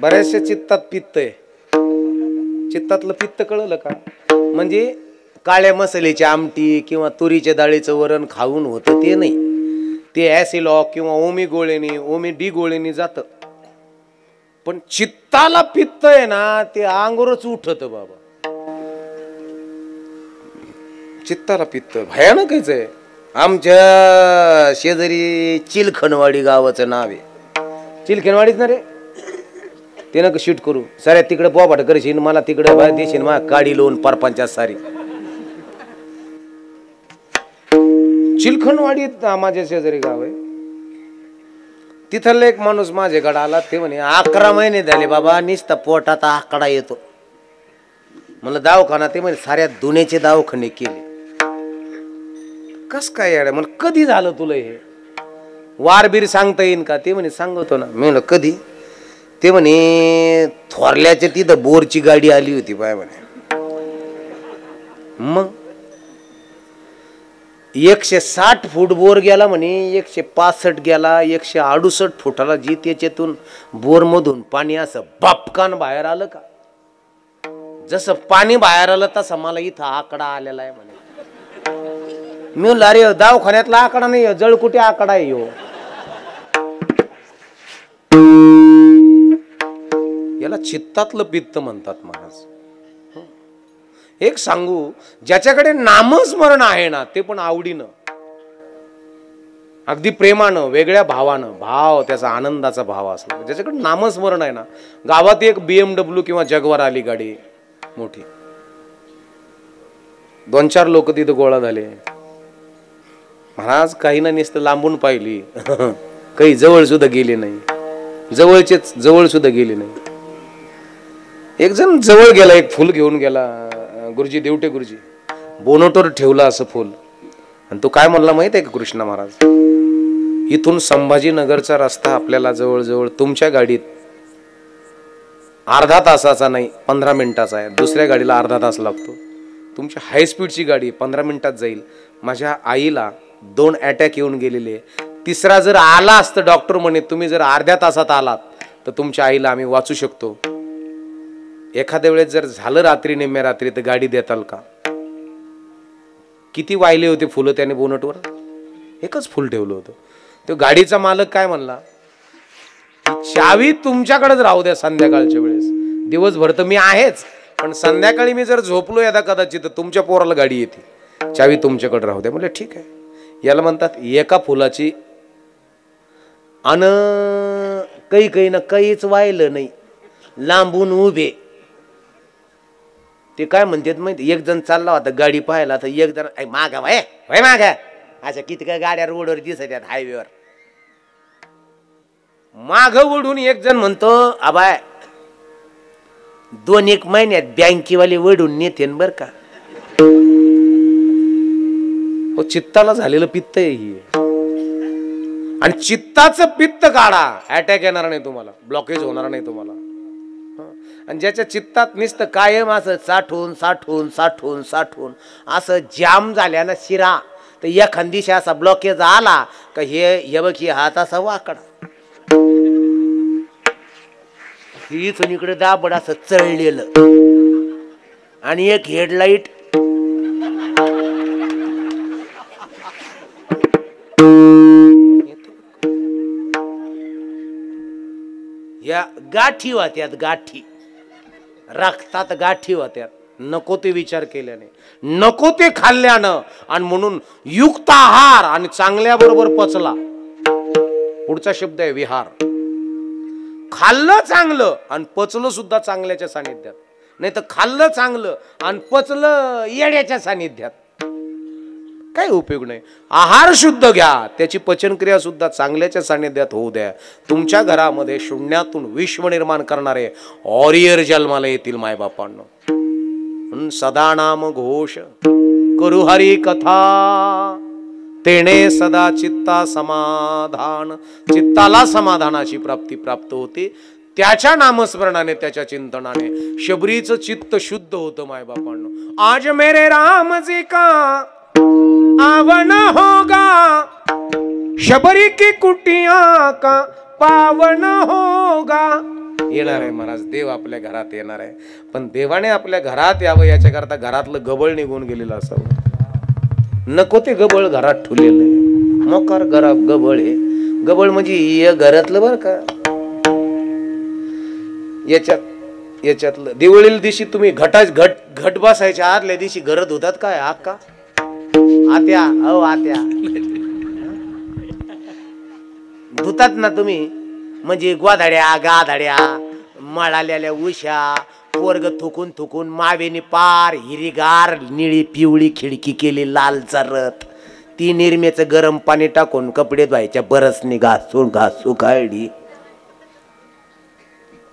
बऱ्याचशा चित्तात पित्त आहे. चित्तातलं पित्त कळलं का? म्हणजे काळ्या मसाल्याची आमटी किंवा तुरीच्या डाळीचं वरण खाऊन होतं ते नाही, ते ॲसिलॉक किंवा ओमी गोळ्याने ओमी डी गोळ्याने जातं. पण चित्ताला पित्त आहे ना, ते अंगावरच उठत बाबा. चित्ताला पित्त भयानकच आहे. आमच्या शेजारी चिलखनवाडी गावाचं नाव आहे. चिलखनवाडीच ना रे, ते नका शूट करू साऱ्या तिकडे बोबाट करशील, मला तिकडे बाहेर देशील मा काडी लोन परपंचात सारी. चिलखनवाडीत माझ्या शेजारी गाव आहे. तिथला एक माणूस माझ्याकडे आला, ते म्हणे 11 महिने झाले बाबा नुसता पोटात आकडा येतो. म्हणलं दवाखाना? ते म्हणे साऱ्या दुनियेचे दवाखाने केले. कस काय यार? म्हणलं कधी झालं तुला हे? वारबीर सांगता येईन का? ते म्हणे सांगतो ना. मी म्हणलं कधी? ते म्हणे थोरल्याच्या तिथं बोरची गाडी आली होती बाय म्हणे. मग 160 फूट बोर गेला म्हणे, 165 गेला, 168 फुटाला जी त्याच्यातून बोर मधून पाणी असं बापकान बाहेर आलं का? जसं पाणी बाहेर आलं तसं मला इथं आकडा आलेला आहे म्हणे. मी म्हणलं अरे दवाखान्यातला आकडा नाही, जळकुटे आकडा आहे ह्यो. याला चित्तातलं पित्त म्हणतात महाराज. एक सांगू, ज्याच्याकडे नामस्मरण आहे ना, ते पण आवडीनं, अगदी प्रेमानं, वेगळ्या भावानं, भाव त्याचा आनंदाचा भाव असला, ज्याच्याकडे नामस्मरण आहे ना. गावात एक BMW किंवा जगवार आली गाडी मोठी, 2-4 लोक तिथं गोळा झाले. महाराज काही ना नुसतं लांबून पाहिली, काही जवळ सुद्धा गेले नाही, जवळ सुद्धा गेले नाही. एक जण जवळ गेला, एक फुल घेऊन गेला. गुरुजी, देवटे गुरुजी, बोनटवर ठेवला असं फुल. आणि तो काय म्हणला माहित आहे का कृष्ण महाराज? इथून संभाजीनगरचा रस्ता आपल्याला जवळजवळ तुमच्या गाडीत अर्धा तासाचा नाही 15 मिनिटाचा आहे. दुसऱ्या गाडीला अर्धा तास लागतो. तुमची हाय स्पीडची गाडी 15 मिनिटात जाईल. माझ्या आईला 2 अटॅक येऊन गेलेले, तिसरा जर आला असतं, डॉक्टर म्हणे तुम्ही जर अर्ध्या तासात आलात तर तुमच्या आईला आम्ही वाचू शकतो. एखाद्या वेळेस जर झालं रात्री, निम्म्या रात्री, तर गाडी देताल का? किती वाहिले होते फुलं त्याने बोनटवर? एकच फुल ठेवलं होतं. तो गाडीचा मालक काय म्हणला, चावी तुमच्याकडेच राहू द्या संध्याकाळच्या वेळेस, दिवसभर तर मी आहेच, पण संध्याकाळी मी जर झोपलो यदा कदाचित तुमच्या पोराला गाडी येते, चावी तुमच्याकडे राहू द्या. म्हणजे ठीक आहे. याला म्हणतात एका फुलाची अन काही ना काहीच वाहिलं नाही, लांबून उभे. ते काय म्हणतात माहिती, एक जण चालला होता गाडी पाहायला, तर एक जण मागा वय मागा, अशा किती काय गाड्या रोडवर दिसत हायवेवर, माग ओढून एक जण म्हणतो आबाय 2-1 महिन्यात बँकेवाले वडून नेतेन बर का. हो, चित्ताला झालेलं पित्त आहे ही. आणि चित्ताचं पित्त काढा, अटॅक येणार नाही तुम्हाला, ब्लॉकेज होणार नाही तुम्हाला. आणि ज्याच्या चित्तात नुसतं कायम असं साठून साठून साठून साठून असं जाम झाल्यानं शिरा, तर एखाद दिवशी असा ब्लॉकेज आला का हे बघ, हात असा वाकडा, इथून इकडे दाबड असं चळलेलं, आणि एक हेडलाईट या गाठी होत्यात, गाठी रक्तात गाठी होत्यात. नको ते विचार केल्याने, नको ते खाल्ल्यानं, आणि म्हणून युक्त आहार आणि चांगल्या बरोबर पचला. पुढचा शब्द आहे विहार. खाल्लं चांगलं आणि पचलं सुद्धा चांगल्याच्या सानिध्यात, नाही तर खाल्लं चांगलं आणि पचलं येड्याच्या सानिध्यात, काय उपयोग नाही. आहार शुद्ध घ्या, त्याची पचनक्रिया सुद्धा चांगल्याच्या सानिध्यात होऊ द्या. तुमच्या घरामध्ये शून्यातून विश्व निर्माण करणारे ऑरियर जन्माला येतील मायबापांनो. सदा नाम घोष करू हरी कथा, तेने सदा चित्ता समाधान. चित्ताला समाधानाची प्राप्ती प्राप्त होते त्याच्या नामस्मरणाने, त्याच्या चिंतनाने. शबरीचं चित्त शुद्ध होतं मायबापांनो. आज मेरे राम जी का आवन होगा, शबरी की कुटिया का पावन होगा. येणार आहे महाराज, देव आपल्या घरात येणार आहे. पण देवाने आपल्या घरात यावं याच्या करता घरातलं गबळ निघून गेलेलं असावं. नको ते गबळ घरात ठेवलेलं आहे. मोकार घरात गबळ आहे. गबळ म्हणजे घरातलं बर का. याच्यातलं दिवाळीला दिवशी तुम्ही घट बसायच्या आदल्या दिवशी घरात होतात काय आका आत्या अहो आत्या धुतात ना तुम्ही. म्हणजे गोधाड्या गाधाड्या मळालेल्या उशा पोरग थुकून थुकून मावेनी पार हिरीगार निळी पिवळी खिडकी केली लाल चरत ती निरम्याचं गरम पाणी टाकून कपडे धुवायच्या बरसनी घासू काढली.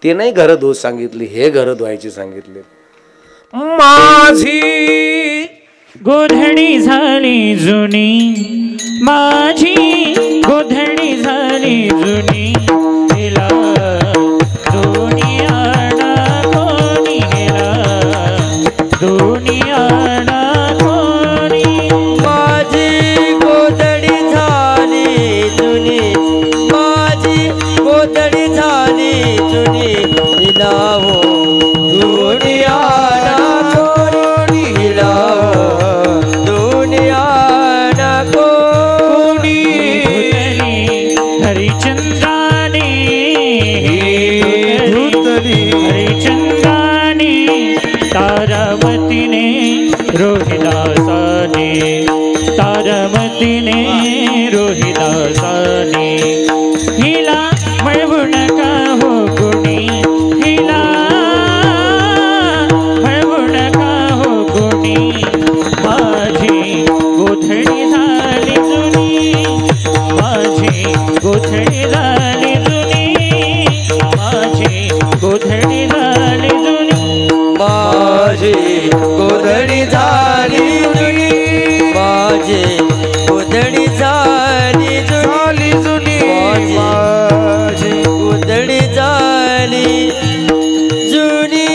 ते नाही घर धुवत सांगितले, हे घर धुवायची सांगितले. माझी गोधडी झाली जुनी, माझी गोधडी झाली जुनी, हिला दुनियाला कोणी गेला, दुनियाला कोणी. माझी गोधडी झाली जुनी, माझी गोधडी झाली जुनी, हिला हो दुनियाला कोणी हिला, दुनियाला कोणी. हरिचंद्राने हरिचंद्राने तारावतीने रोहिदासाने, तारावतीने रोहिदासाने. हिला मिळवू नका हो कोणी, हिला मिळवू नका हो कोणी. माझी गोधडी झाली जुनी, माझी गोधडी झाली जुनी, माझी गोधडी झाली जुनी, माझी गोधडी झाली जुनी, माझी गोधडी झाली जुनी, माझी गोधडी झाली जुनी.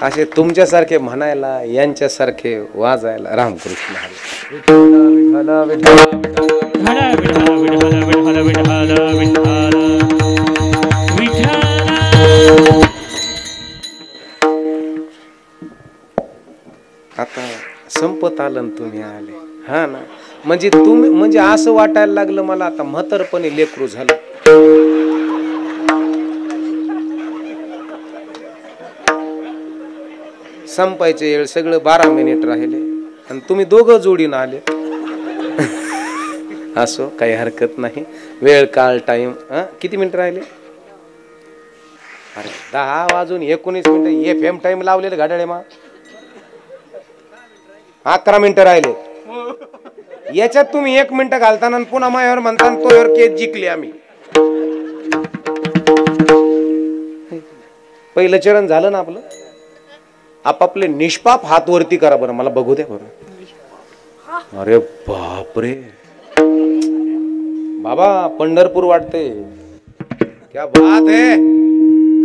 असे तुमच्यासारखे म्हणायला यांच्यासारखे वाजायला. रामकृष्ण हरी. विठ्ठला विठ्ठला विठ्ठला विठ्ठला विठ्ठला विठ्ठला विठ्ठला. आता संपत आलं न तुम्ही आले. हा ना, म्हणजे तुम्ही म्हणजे असं वाटायला लागलं मला आता म्हातारपणी लेकरू झालं. संपायचे वेळ सगळं 12 मिनिट राहिले आणि तुम्ही दोघं जोडीनं आले. असो काही हरकत नाही. वेळ काळ टाइम किती मिनिट राहिले. अरे 10 वाजून 19 मिनिट. FM टाइम लावलेलं गाड्याळे मा 11 मिनिटं राहिले. याच्यात तुम्ही 1 मिनिट घालताना पुन्हा मायावर म्हणता तोवर केस जिंकले आम्ही. पहिलं चरण झालं ना आपलं. आपापले निष्पाप हात वरती करा बरं, मला बघू द्या बरं. अरे बापरे बाबा पंढरपूर वाटते. क्या बात है,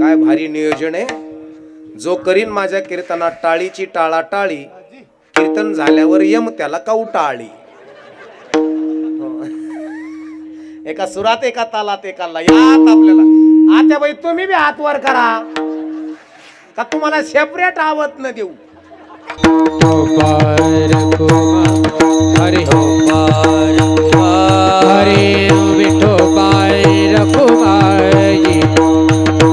काय भारी नियोजन आहे. जो करीन माझ्या कीर्तनात टाळीची टाळा टाळी, कीर्तन झाल्यावर यम त्याला काऊ टाळी. एका सुरात एका तालात एका लयात आपल्याला. आता बाई तुम्ही बी हात वर करा का तुम्हाला सेपरेट आवत न देऊ. हरे हो हरे विठो पाय रखुमाई,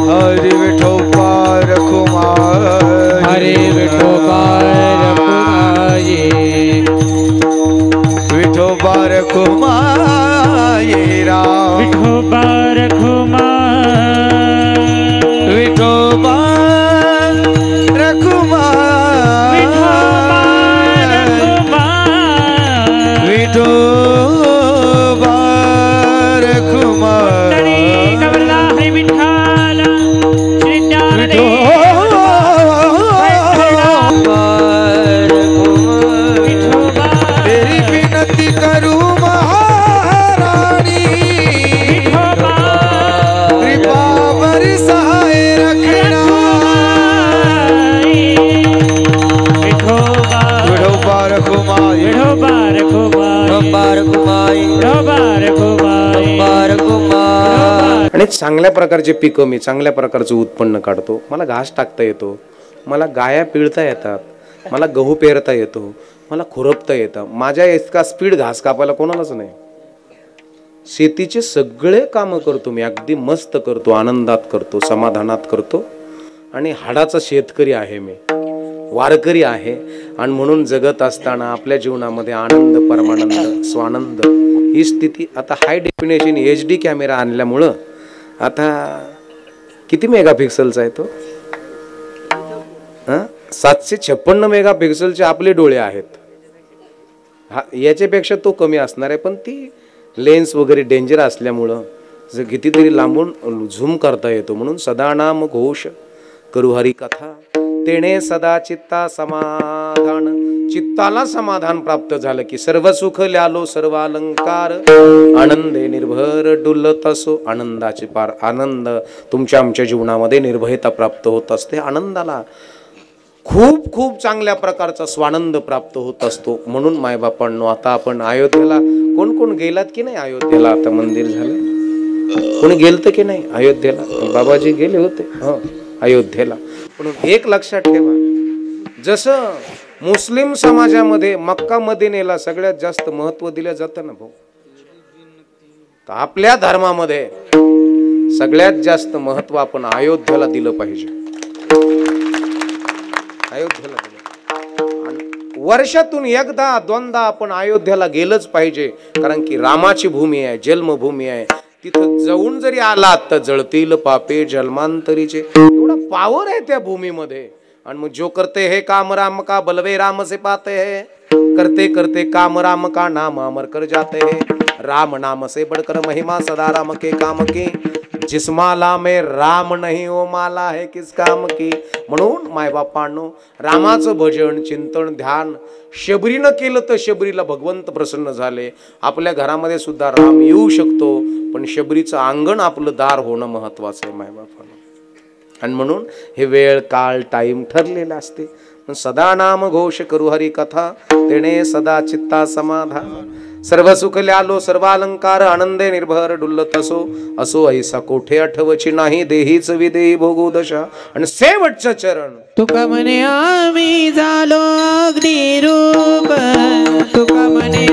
हरे विठो पाय रखुमाई, हरे विठो पाय रखुमाई, विठो पाय रखुमाई राम, विठो बार खुमा, विठो पाय रखुमाई, विठो चांगल्या प्रकारचे पिकं, मी चांगल्या प्रकारचं उत्पन्न काढतो, मला घास टाकता येतो, मला गाया पिळता येतात, मला गहू पेरता येतो, मला खुरपता येतं, माझ्या इतका स्पीड घास कापायला कोणालाच नाही. शेतीचे सगळे कामं करतो मी, अगदी मस्त करतो, आनंदात करतो, समाधानात करतो. आणि हाडाचा शेतकरी आहे मी, वारकरी आहे. आणि म्हणून जगत असताना आपल्या जीवनामध्ये आनंद, परमानंद, स्वानंद ही स्थिती. आता हाय डेफिनेशन HD कॅमेरा आणल्यामुळं आता किती मेगापिक्सलचा आहे तो? 756 मेगापिक्सलचे आपले डोळे आहेत. हा, याच्यापेक्षा तो कमी असणार आहे, पण ती लेन्स वगैरे डेंजर असल्यामुळं कितीतरी लांबून झूम करता येतो. म्हणून सदा नाम घोष करू हरी कथा, तेणे सदा चित्ता समाधान. चित्ताला समाधान प्राप्त झालं की सर्व सुख ल्यालो सर्व अलंकार, आनंदे निर्भर डुलत असो. आनंदाचे पार आनंद तुमच्या आमच्या जीवनामध्ये निर्भयता प्राप्त होत असते. आनंदाला खूप खूप चांगल्या प्रकारचा स्वानंद प्राप्त होत असतो. म्हणून मायबापांनो, आता आपण अयोध्येला कोण कोण गेलात की नाही? अयोध्येला आता मंदिर झालं, कोणी गेलत की नाही अयोध्येला? बाबाजी गेले होते अयोध्येला. पण एक लक्षात ठेवा, जसं मुस्लिम समाजामध्ये मक्का मदिनेला सगळ्यात जास्त महत्व दिलं जातं ना भाऊ, तर आपल्या धर्मामध्ये सगळ्यात जास्त महत्व आपण अयोध्येला दिलं पाहिजे. अयोध्येला दिलं. आणि वर्षातून एकदा दोनदा आपण अयोध्येला गेलंच पाहिजे, कारण की रामाची भूमी आहे, जन्मभूमी आहे. तिथं जाऊन जरी आलात तर जळतील पापे जन्मांतरीचे. एवढा पावर आहे त्या भूमीमध्ये. आणि मग जो करते हे काम राम का बलवे राम से पाते है, करते करते काम राम का नाम अमर कर जाते हैं. राम नाम से बढ़कर महिमा सदा राम के काम की, जिस माला में राम नहीं वो माला है किस काम की. म्हणून मायबापांनो, रामाचं भजन, चिंतन, ध्यान शबरीनं केलं तर शबरीला भगवंत प्रसन्न झाले. आपल्या घरामध्ये सुद्धा राम येऊ शकतो, पण शबरीचं अंगण आपलं दार होणं महत्वाचं आहे मायबापांनो. आणि म्हणून हे वेळ काळ टाइम ठरलेला असते. सदा नाम घोष करू हरी कथा, तेणे सदा चित्ता समाधान. सर्व सुख ल्यालो सर्व अलंकार, आनंदे निर्भर डुल्लत असो. असो ऐसा कोठे आठवची नाही, देहीच विदेही भोगू दशा. आणि शेवटचं चरण, तुका म्हणे आम्ही झालो अग्निरूप, तुका म्हणे